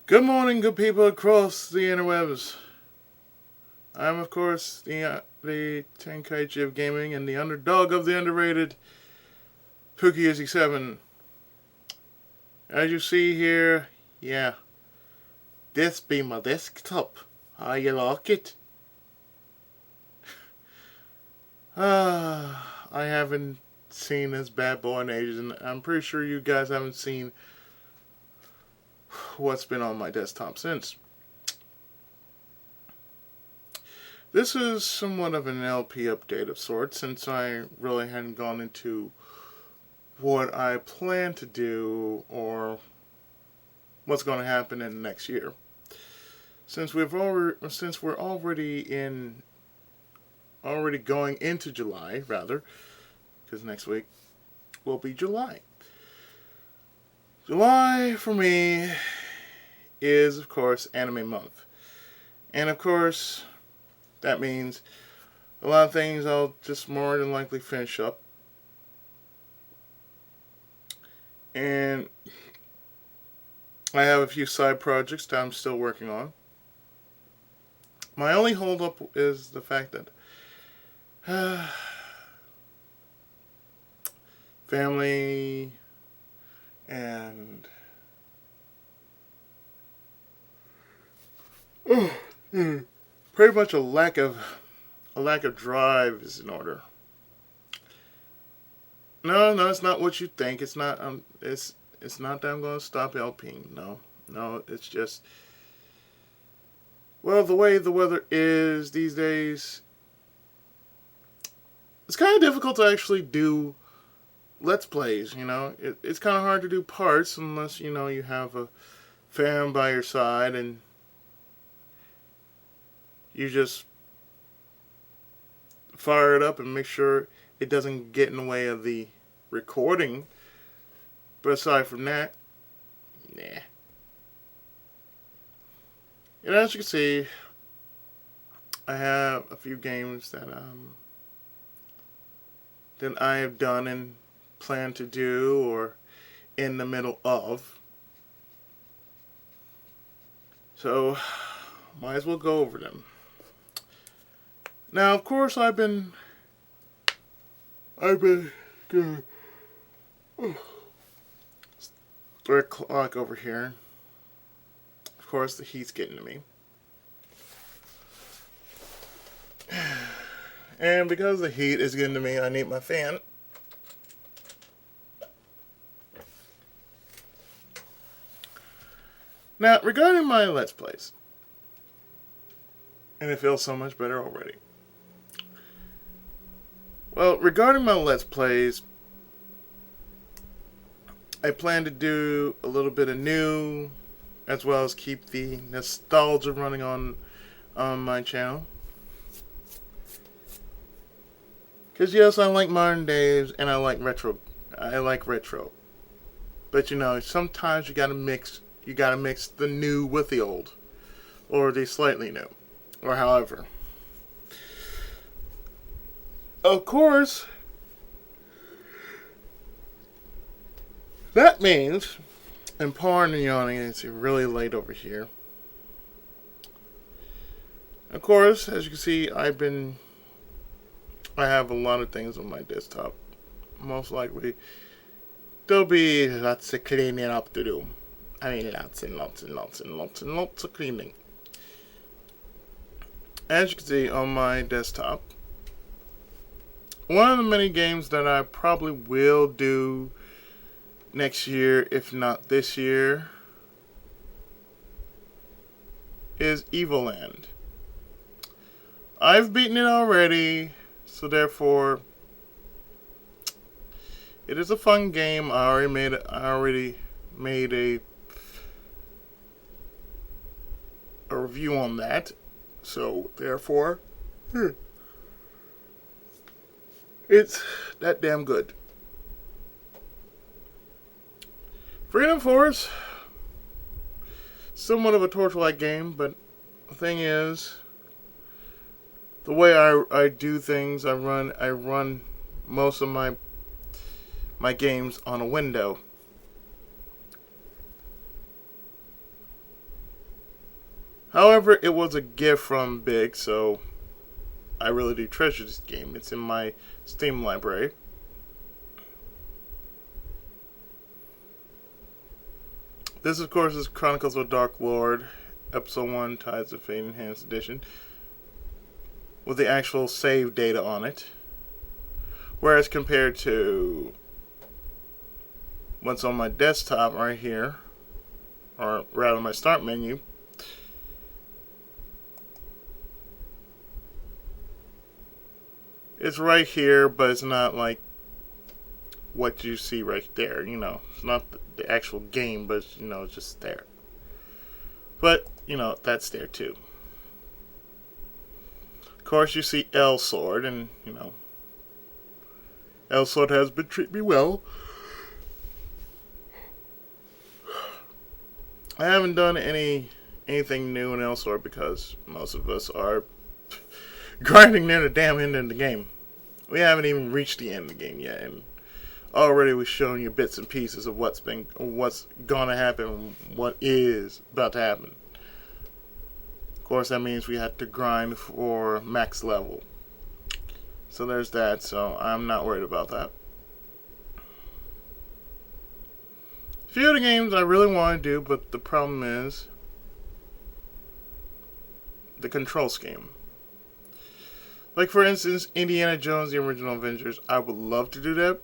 Good morning, good people across the interwebs. I'm, of course, the Tenkaichi of gaming and the underdog of the underrated Pookie7. As you see here, yeah, this be my desktop. How you like it? I haven't seen this bad boy in ages, and I'm pretty sure you guys haven't seen what's been on my desktop since. This is somewhat of an LP update of sorts, since I really hadn't gone into what I plan to do or what's going to happen in the next year. Since we're already going into July, rather, because next week will be July. July for me is, of course, anime month, and of course that means a lot of things I'll just more than likely finish up. And I have a few side projects that I'm still working on. My only holdup is the fact that family and pretty much a lack of drive is in order. No, it's not what you think. It's not. It's not that I'm going to stop LPing. No, it's just, well, the way the weather is these days, it's kind of difficult to actually do Let's Plays. It's kind of hard to do parts unless you have a fan by your side and you just fire it up and make sure it doesn't get in the way of the recording. But aside from that, nah. And as you can see, I have a few games that I have done and plan to do or in the middle of. So, might as well go over them. Now, of course, I've been good. 3 o'clock over here. Of course, the heat's getting to me. And because the heat is getting to me, I need my fan. Now, regarding my Let's Plays, and it feels so much better already. Well, regarding my Let's Plays, I plan to do a little bit of new, as well as keep the nostalgia running on my channel. Because yes, I like modern days and I like retro. But sometimes you gotta mix the new with the old. Or the slightly new. Or however. Of course, that means, and pardon the yawning, it's really late over here. Of course, as you can see, I have a lot of things on my desktop. Most likely, there'll be lots of cleaning up to do. I mean, lots of cleaning. As you can see on my desktop, one of the many games that I probably will do next year, if not this year, is Evoland. I've beaten it already, so therefore, it is a fun game. I already made a review on that, so therefore, it's that damn good. Freedom Force, somewhat of a Torchlight game, but the thing is, the way I do things, I run most of my games on a window. However, it was a gift from Big, so I really do treasure this game. It's in my Steam library. This, of course, is Chronicles of Dark Lord, Episode 1, Tides of Fate Enhanced Edition, with the actual save data on it. Whereas compared to what's on my desktop right here, or rather my start menu, it's right here, but it's not like what you see right there. You know, it's not the actual game, but it's just there. But that's there too. Of course, you see L Sword, and L Sword has been treating me well. I haven't done anything new in L Sword because most of us are grinding near the damn end of the game. We haven't even reached the end of the game yet, and already we've shown you bits and pieces of what's gonna happen, what is about to happen. Of course, that means we have to grind for max level. So there's that. So I'm not worried about that. A few of the games I really want to do, but the problem is the control scheme. Like, for instance, Indiana Jones, The Original Avengers. I would love to do that,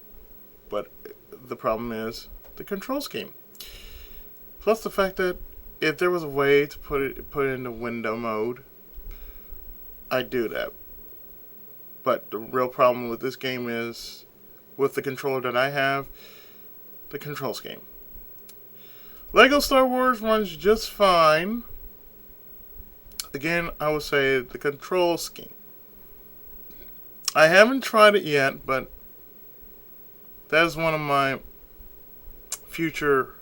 but the problem is the control scheme. Plus the fact that if there was a way to put it into window mode, I'd do that. But the real problem with this game is, with the controller that I have, the control scheme. Lego Star Wars runs just fine. Again, I would say the control scheme. I haven't tried it yet, but that is one of my future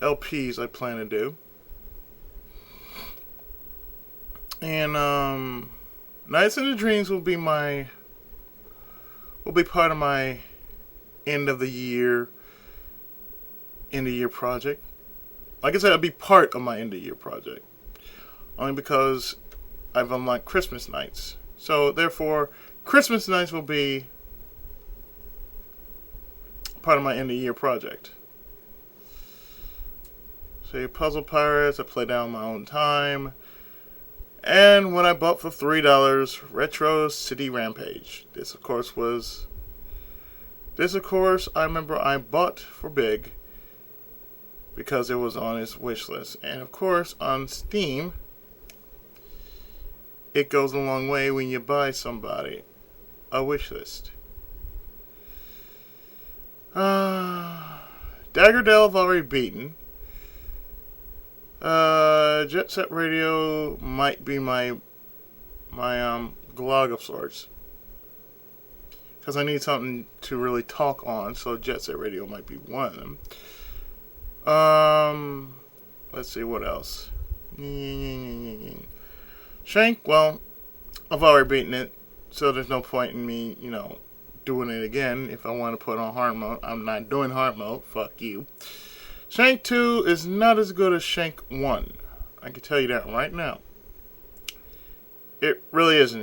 LPs I plan to do. And Nights into Dreams will be part of my end of year project. Like I said, it'll be part of my end of year project. Only because I've unlocked Christmas Nights. So therefore, Christmas Nights will be part of my end of year project. So Puzzle Pirates, I play down my own time. And what I bought for $3, Retro City Rampage. This of course I remember I bought for Big because it was on his wish list. And of course on Steam, it goes a long way when you buy somebody a wish list. Dagger Dale I've already beaten. Jet Set Radio might be my Glog of sorts, because I need something to really talk on, so Jet Set Radio might be one of them. Let's see, what else? Shank, well, I've already beaten it, so there's no point in me, doing it again. If I want to put on hard mode, I'm not doing hard mode. Fuck you. Shank 2 is not as good as Shank 1. I can tell you that right now. It really isn't.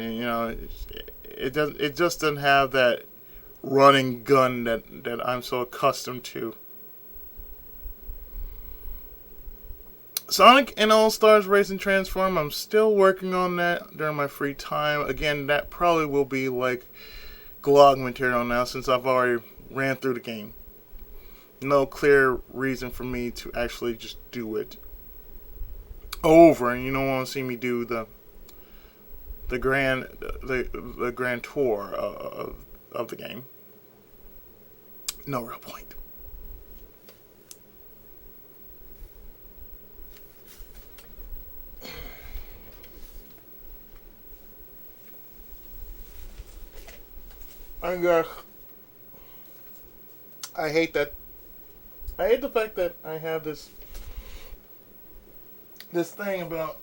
It just doesn't have that running gun that I'm so accustomed to. Sonic and All-Stars Racing Transform, I'm still working on that during my free time. Again, that probably will be like Glog material now, since I've already ran through the game. No clear reason for me to actually just do it over, and you don't want to see me do the grand tour of the game. No real point. I hate the fact that I have this thing about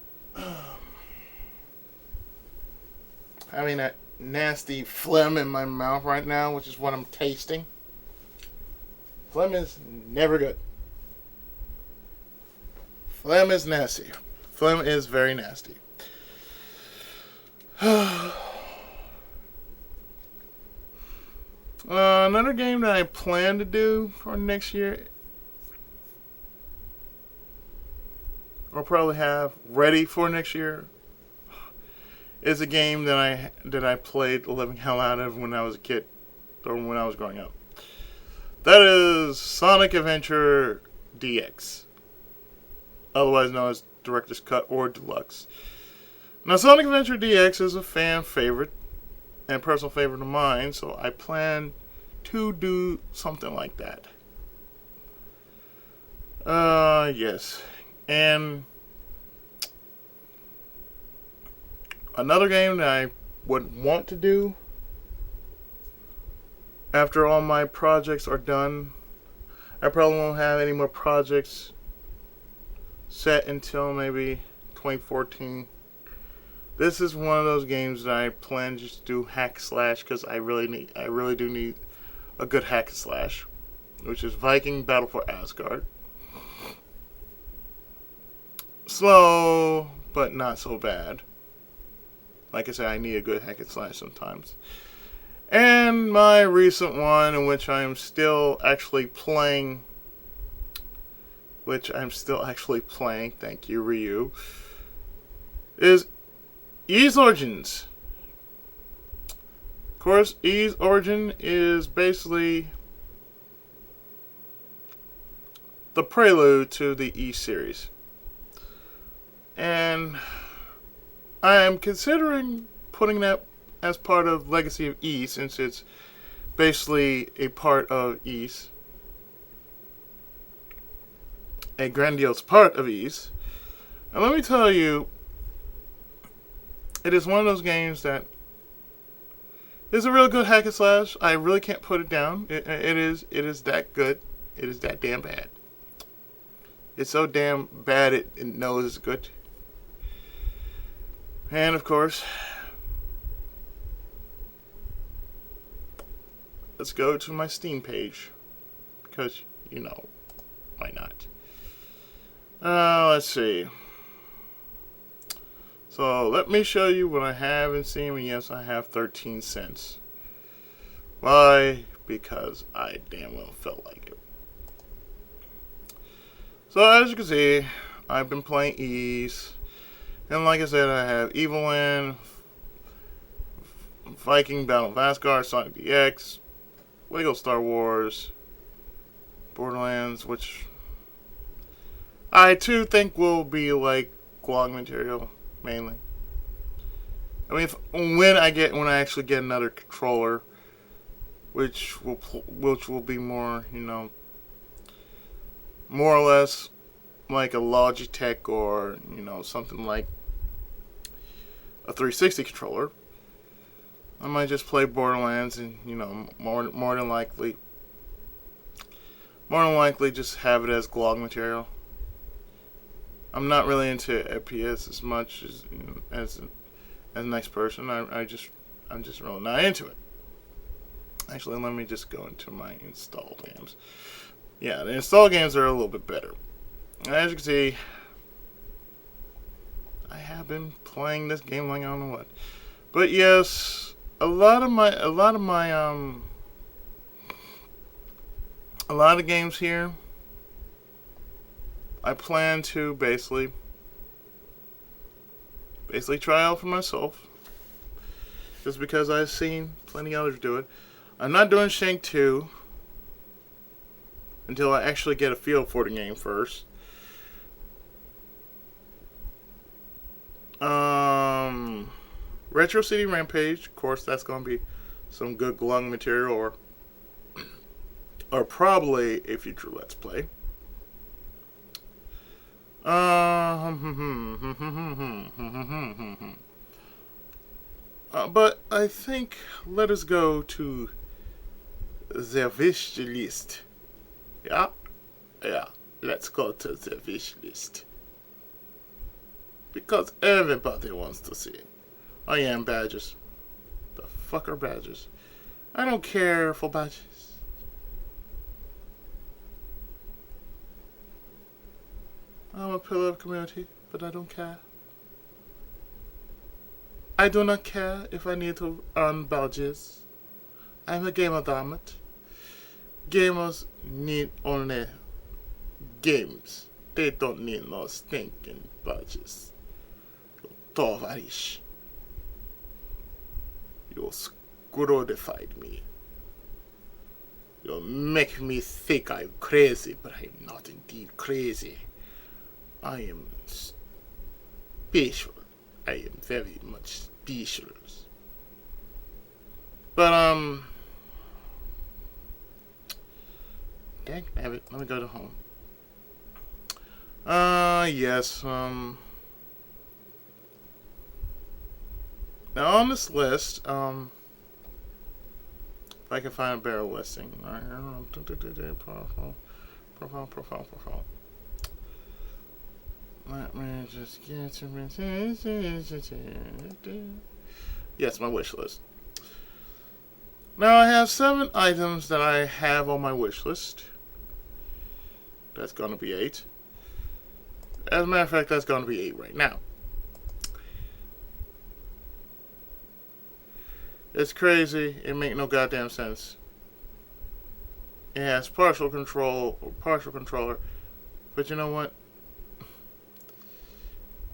having that nasty phlegm in my mouth right now, which is what I'm tasting. Phlegm is never good. Phlegm is nasty. Phlegm is very nasty. Another game that I plan to do for next year, or probably have ready for next year, is a game that I played the living hell out of when I was a kid, or when I was growing up. That is Sonic Adventure DX, otherwise known as Director's Cut or Deluxe. Now, Sonic Adventure DX is a fan favorite and personal favorite of mine, so I plan to do something like that. Yes. And another game that I would want to do after all my projects are done, I probably won't have any more projects set until maybe 2014. This is one of those games that I plan just to do hack slash, because I really do need a good hack slash, which is Viking Battle for Asgard. Slow, but not so bad. Like I said, I need a good hack and slash sometimes. And my recent one, in which I am still actually playing, thank you, Ryu, is Ys Origins. Of course, Ys Origin is basically the prelude to the Ys series. And I am considering putting that as part of Legacy of Ys, since it's basically a part of Ys, a grandiose part of Ys. And let me tell you, it is one of those games that is a real good hack and slash. I really can't put it down. It is that good. It is that damn bad. It's so damn bad it knows it's good. And of course, let's go to my Steam page, because, why not? Let's see. So, let me show you what I have in Steam, and yes, I have 13 cents. Why? Because I damn well felt like it. So, as you can see, I've been playing Ys, and like I said, I have Evelyn, Viking Battle of Asgard, Sonic DX, Lego Star Wars, Borderlands, which I too think will be like GOG material mainly. I mean, when I actually get another controller, which will be more, more or less like a Logitech or something like a 360 controller, I might just play Borderlands and more than likely just have it as GOG material. I'm not really into FPS as much as a nice person. I'm just really not into it. Actually, let me just go into my installed games. Yeah, the installed games are a little bit better. As you can see, I have been playing this game like I don't know what. But yes, a lot of games here, I plan to basically try out for myself, just because I've seen plenty of others do it. I'm not doing Shank 2 until I actually get a feel for the game first. Retro City Rampage, of course, that's going to be some good GOG material, or probably a future Let's Play. But I think let us go to the wish list. Yeah, let's go to the wish list. Because everybody wants to see. Oh yeah, and badges. The fuck are badges? I don't care for badges. I'm a pillar of community, but I don't care. I do not care if I need to earn badges. I'm a gamer, damn it. Gamers need only games. They don't need no stinking badges. Tovarish. You scrotified me. You make me think I'm crazy, but I'm not indeed crazy. I am special. I am very much special. But, dang nabbit, let me go to home. Yes, now on this list, if I can find a better listing. Profile. Let me just get to... Yes, my wish list. Now I have 7 items that I have on my wish list. That's going to be 8. As a matter of fact, that's going to be 8 right now. It's crazy. It make no goddamn sense. It has partial control or partial controller. But you know what?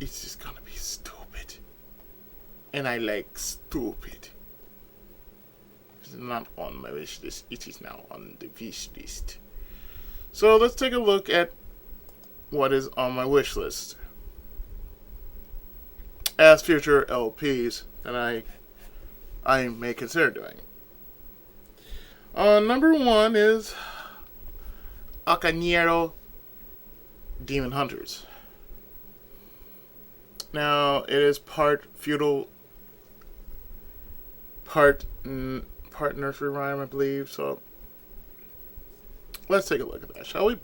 It's just going to be stupid. And I like stupid. It's not on my wish list. It is now on the wish list. So let's take a look at what is on my wish list as future LPs that I may consider doing. Number 1 is Akaniro Demon Hunters. Now it is part feudal, part nursery rhyme, I believe. So let's take a look at that, shall we?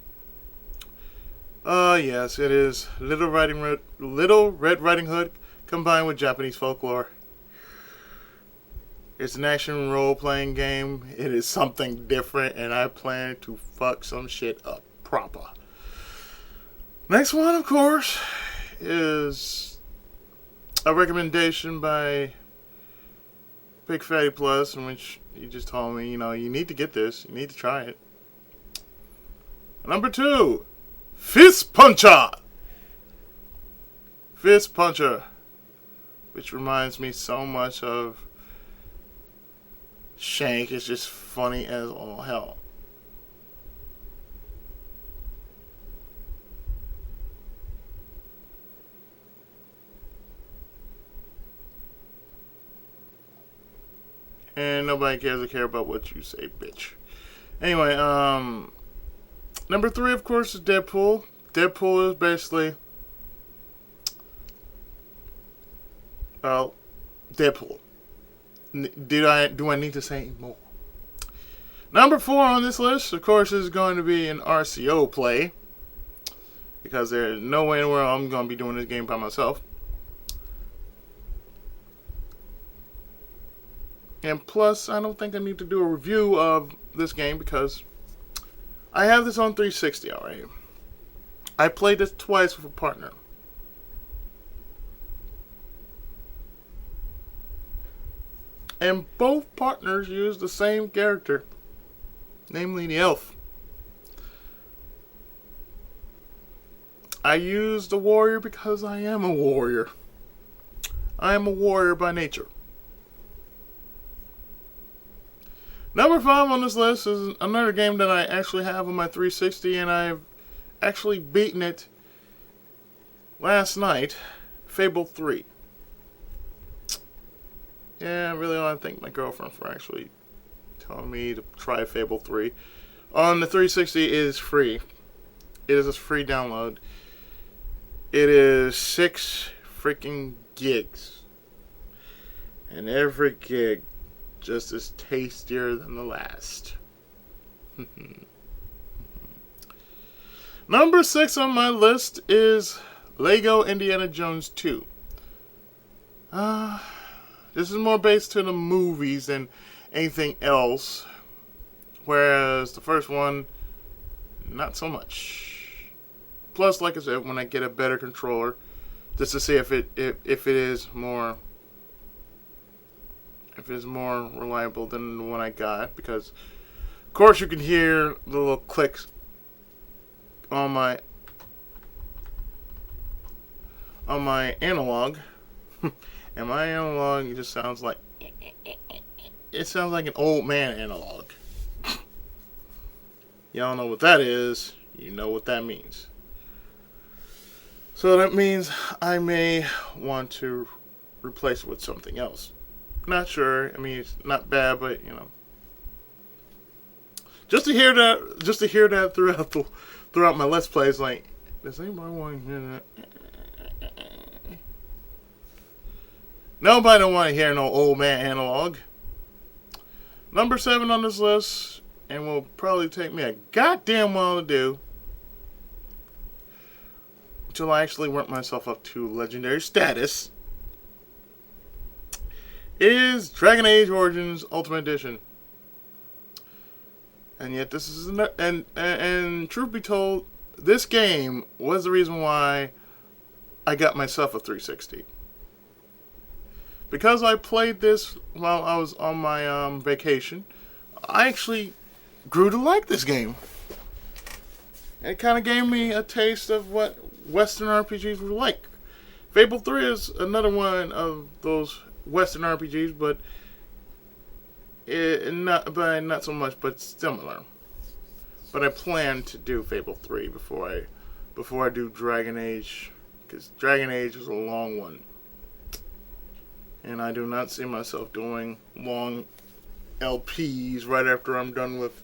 Yes, it is Little Red Riding Hood combined with Japanese folklore. It's an action role-playing game. It is something different, and I plan to fuck some shit up proper. Next one, of course, is a recommendation by Big Fatty Plus, in which he just told me, you need to get this. You need to try it. Number 2, Fist Puncher. Fist Puncher, which reminds me so much of Shank. Is just funny as all hell. And nobody cares or care about what you say, bitch. Anyway, number 3, of course, is Deadpool. Deadpool is basically, well, Deadpool. Do I need to say more? Number 4 on this list, of course, is going to be an RCO play, because there's no way in the world I'm going to be doing this game by myself. And plus, I don't think I need to do a review of this game because I have this on 360 already. I played this twice with a partner. And both partners use the same character, namely the elf. I use the warrior because I am a warrior. I am a warrior by nature. Number 5 on this list is another game that I actually have on my 360, and I've actually beaten it last night, Fable 3. Yeah, I really want to thank my girlfriend for actually telling me to try Fable 3. On the 360, it is free. It is a free download. It is 6 freaking gigs. And every gig just as tastier than the last. Number 6 on my list is Lego Indiana Jones 2. This is more based to the movies than anything else, whereas the first one, not so much. Plus, like I said, when I get a better controller, just to see if it is more reliable than the one I got, because of course you can hear the little clicks on my analog, and my analog just sounds like an old man analog. Y'all know what that is. You know what that means. So that means I may want to replace it with something else. Not sure. I mean, it's not bad, but you know, just to hear that throughout my Let's Plays, like, does anybody want to hear that? Nobody don't want to hear no old man analog. Number 7 on this list, and will probably take me a goddamn while to do, until I actually work myself up to legendary status, is Dragon Age Origins Ultimate Edition. And yet this is and truth be told, this game was the reason why I got myself a 360. Because I played this while I was on my vacation, I actually grew to like this game. And it kind of gave me a taste of what Western RPGs were like. Fable 3 is another one of those Western RPGs, but not so much, but similar. But I plan to do Fable 3 before I do Dragon Age, because Dragon Age is a long one. And I do not see myself doing long LPs right after I'm done with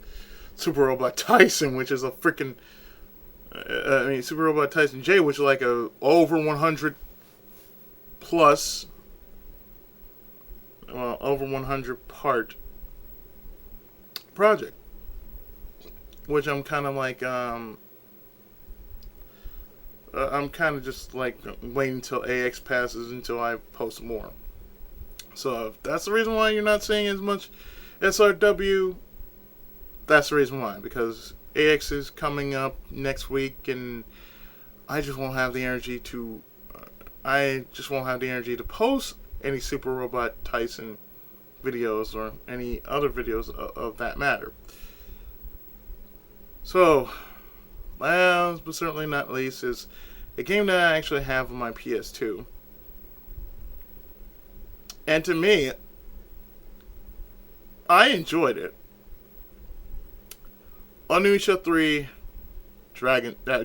Super Robot Tyson, which is a freaking... Super Robot Tyson J, which is like a over 100 plus... over 100 part project. Which I'm kind of like... I'm kind of just like waiting until AX passes until I post more. So if that's the reason why you're not seeing as much SRW, that's the reason why. Because AX is coming up next week, and I just won't have the energy to. Post any Super Robot Tyson videos or any other videos of that matter. So, last but certainly not least, is a game that I actually have on my PS2. And to me, I enjoyed it. Onimusha 3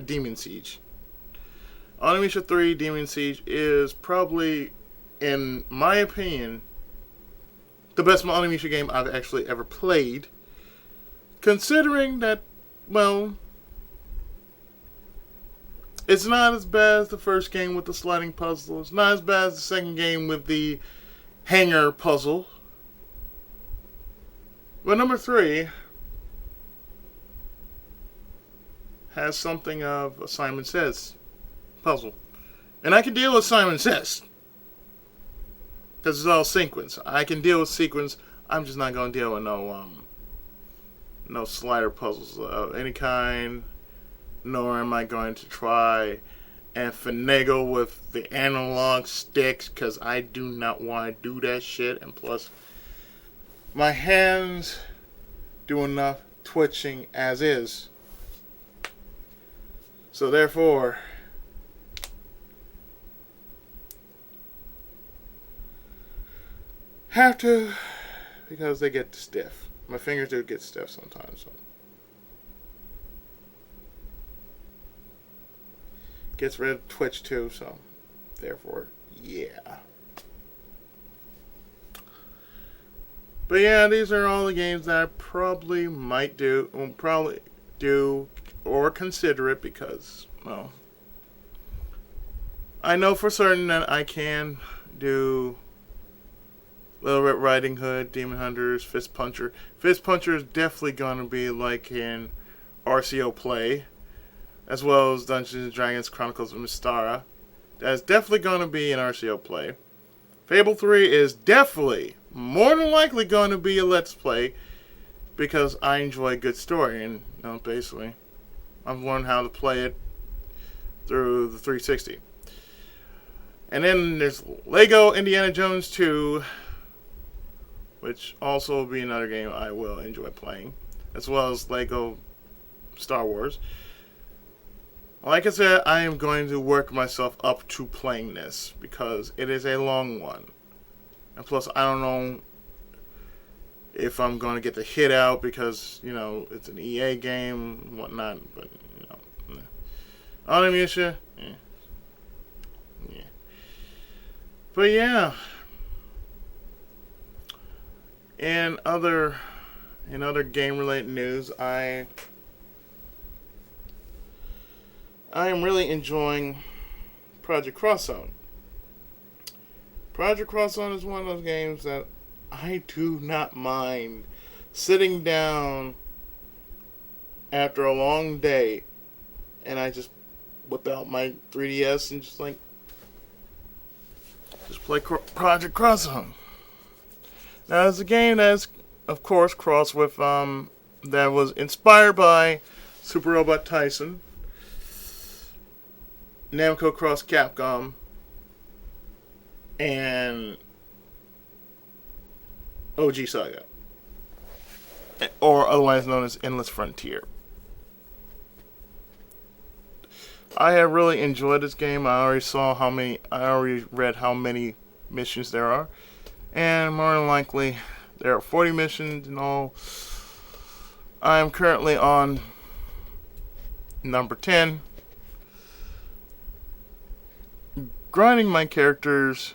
Demon Siege. Onimusha 3 Demon Siege is probably, in my opinion, the best Onimusha game I've actually ever played. Considering that, well, it's not as bad as the first game with the sliding puzzle. It's not as bad as the second game with the hanger puzzle. But number 3 has something of a Simon Says puzzle. And I can deal with Simon Says, because it's all sequence. I can deal with sequence. I'm just not going to deal with no slider puzzles of any kind. Nor am I going to try and finagle with the analog sticks, because I do not want to do that shit. And plus, my hands do enough twitching as is. So therefore, have to, because they get stiff. My fingers do get stiff sometimes. So. Gets rid of twitch too, so therefore, yeah. But yeah, these are all the games that I probably might do, or consider it, because, well, I know for certain that I can do Little Red Riding Hood, Demon Hunters, Fist Puncher. Fist Puncher is definitely going to be like an RCO play, as well as Dungeons & Dragons Chronicles of Mystara. That's definitely going to be an RCO play. Fable 3 is definitely, more than likely, going to be a Let's Play, because I enjoy a good story, and basically, I've learned how to play it through the 360. And then there's Lego Indiana Jones 2, which also will be another game I will enjoy playing, as well as Lego Star Wars. Like I said, I am going to work myself up to playing this because it is a long one. And plus, I don't know if I'm going to get the hit out because, it's an EA game and whatnot. But, Onimusha, yeah. But yeah. In other game-related news, I am really enjoying Project Cross Zone. Project Cross Zone is one of those games that I do not mind sitting down after a long day and I just whip out my 3DS and just play Project Cross Zone. Now, it's a game that's, of course, crossed with, that was inspired by Super Robot Tyson, Namco Cross Capcom, and OG Saga, or otherwise known as Endless Frontier. I have really enjoyed this game. I already read how many missions there are. And more than likely, there are 40 missions in all. I am currently on number 10. Grinding my characters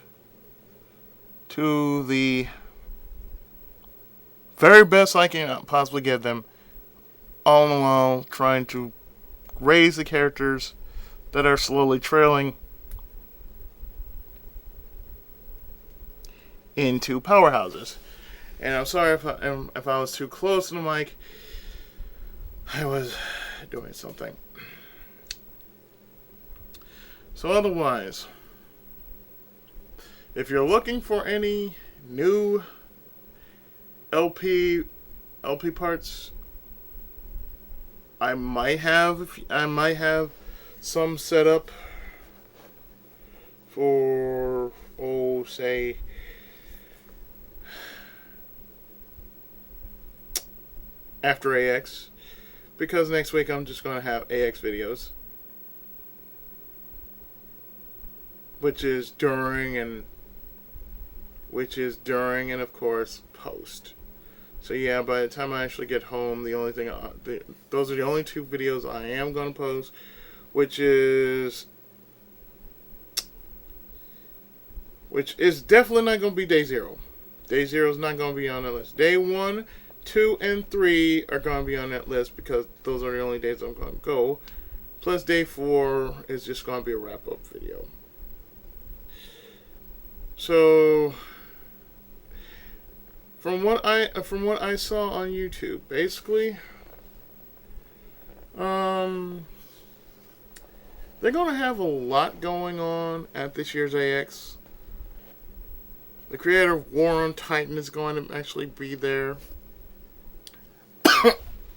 to the very best I can possibly get them. All in all, trying to raise the characters that are slowly trailing into powerhouses. And I'm sorry if I was too close to the mic. I was doing something. So otherwise, if you're looking for any new LP parts, I might have some set up for, say, after AX, because next week I'm just going to have AX videos, which is during and of course post. So yeah, by the time I actually get home, those are the only two videos I am going to post, which is definitely not going to be Day 0. Day 0 is not going to be on the list. Day 1, 2, and 3 are going to be on that list because those are the only days I'm going to go. Plus Day 4 is just going to be a wrap-up video. So, from what I saw on YouTube, basically, they're going to have a lot going on at this year's AX. The creator of War on Titan is going to actually be there.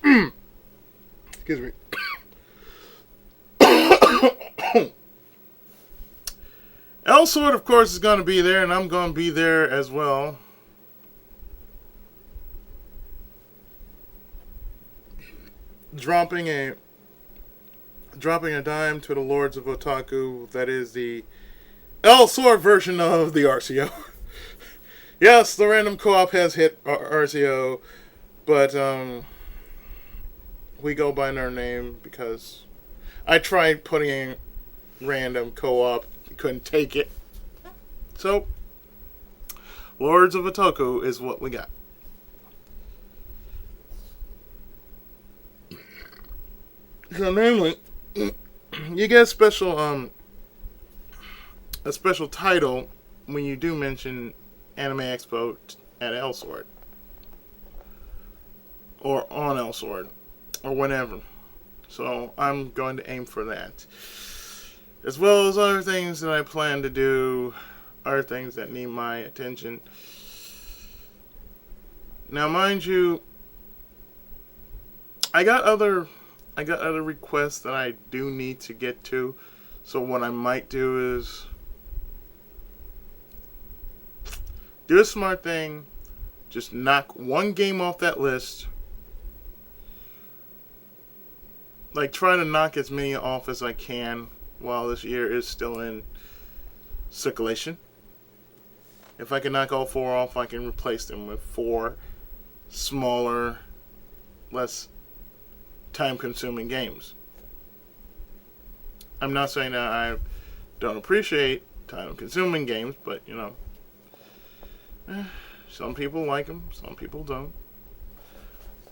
Excuse me. Elsword, of course, is going to be there, and I'm going to be there as well. Dropping a dime to the Lords of Otaku. That is the Elsword version of the RCO. Yes, the random co-op has hit RCO, but we go by their name because I tried putting in random co-op, couldn't take it. So, Lords of Otaku is what we got. So namely, you get a special title when you do mention Anime Expo at Elsword, or on Elsword, or whatever. So I'm going to aim for that, as well as other things that I plan to do, other things that need my attention. Now, mind you, I got other requests that I do need to get to. So what I might do is do a smart thing. Just knock one game off that list. Like, try to knock as many off as I can while this year is still in circulation. If I can knock all 4 off, I can replace them with 4 smaller, less time-consuming games. I'm not saying that I don't appreciate time-consuming games, but, you know, some people like them, some people don't.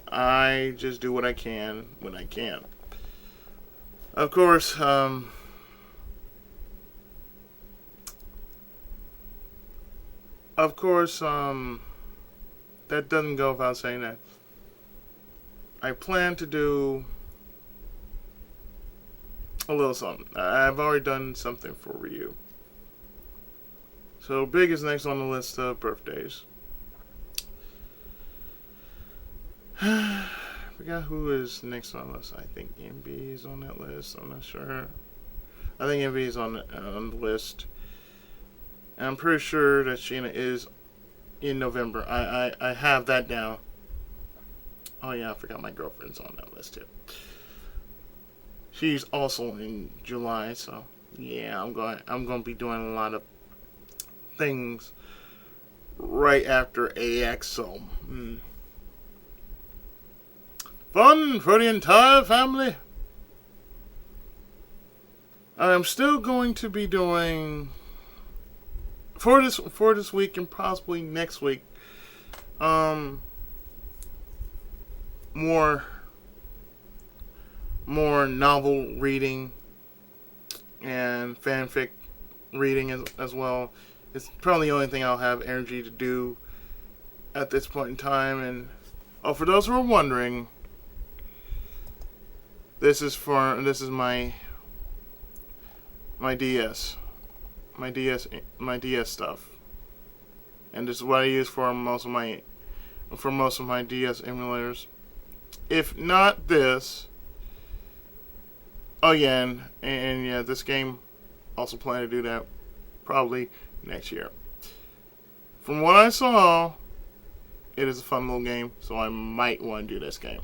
I just do what I can when I can. Of course, that doesn't go without saying that I plan to do a little something. I've already done something for Ryu. So Big is next on the list of birthdays. Forgot who is next on the list. I think MB is on that list. I'm not sure. I think MB is on the list. And I'm pretty sure that Sheena is in November. I have that down. Oh yeah, I forgot my girlfriend's on that list too. She's also in July, so yeah, I'm going to be doing a lot of things right after AX. So fun for the entire family. I'm still going to be doing for this week and possibly next week more novel reading and fanfic reading as well. It's probably the only thing I'll have energy to do at this point in time. And for those who are wondering, this is my DS. My DS stuff. And this is what I use for most of my DS emulators. If not this, and yeah, this game also plan to do that probably next year. From what I saw, it is a fun little game, so I might want to do this game.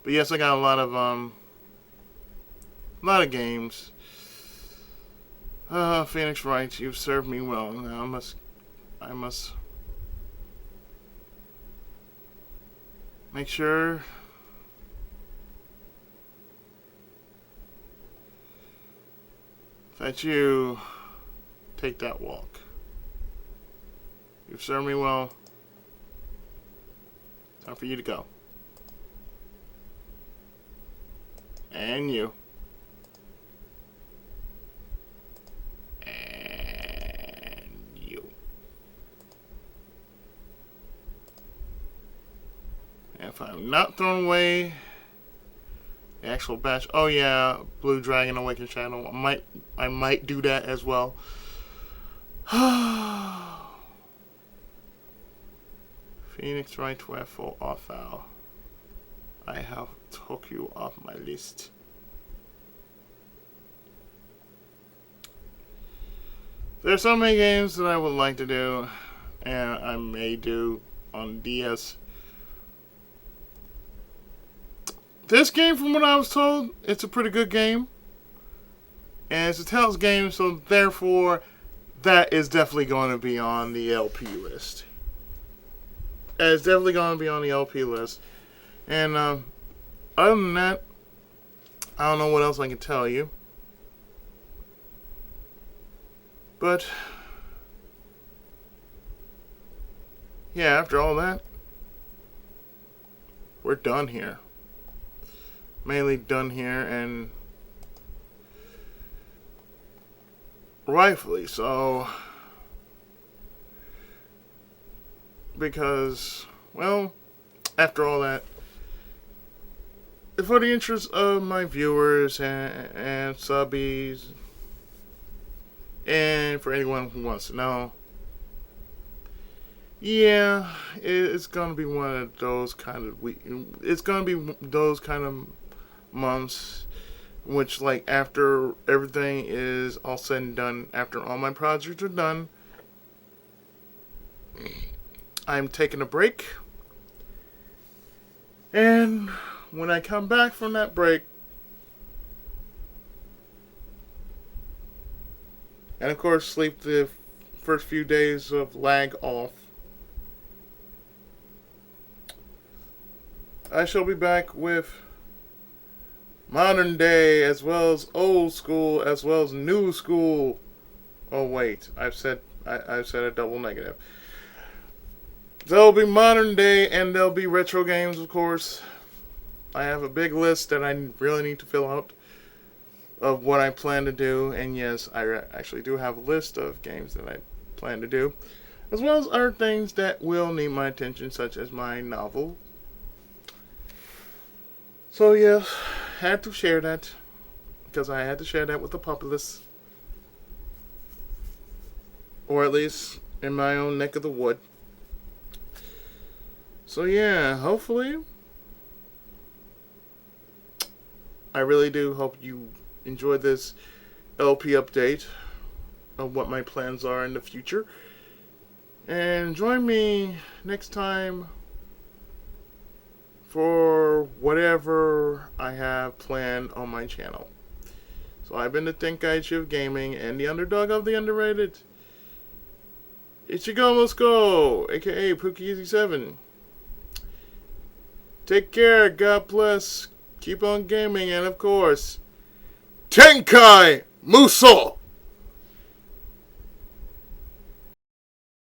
But yes, I got a lot of games. Phoenix Wright, you've served me well. Now I must make sure that you take that walk. You've served me well. Time for you to go. And you. If I'm not throwing away the actual batch, oh yeah, Blue Dragon Awakened Shadow, I might do that as well. Phoenix Wright, wherefore art thou? I have took you off my list. There's so many games that I would like to do, and I may do on DS. This game, from what I was told, it's a pretty good game. And it's a Tales game, so therefore, that is definitely going to be on the LP list. It's definitely going to be on the LP list. And other than that, I don't know what else I can tell you. But yeah, after all that, we're done here. Mainly done here, and rightfully so. Because, well, after all that, for the interest of my viewers and subbies, and for anyone who wants to know, yeah, it's gonna be one of those kind of it's gonna be those kind of months which, like, after everything is all said and done, after all my projects are done, I'm taking a break. And when I come back from that break, and of course sleep the first few days of lag off, I shall be back with modern day as well as old school as well as new school. Oh wait, I've said a double negative. There'll be modern day and there'll be retro games, of course. I have a big list that I really need to fill out of what I plan to do, and yes, I actually do have a list of games that I plan to do, as well as other things that will need my attention, such as my novel. So yes, had to share that, because I had to share that with the populace, or at least in my own neck of the wood. So yeah, hopefully, I really do hope you enjoy this LP update of what my plans are in the future. And join me next time for whatever I have planned on my channel. So I've been the Tenkaichi of Gaming and the underdog of the underrated. Ichigo must go, aka Pookie87. Take care, God bless, keep on gaming, and of course, Tenkai Muso!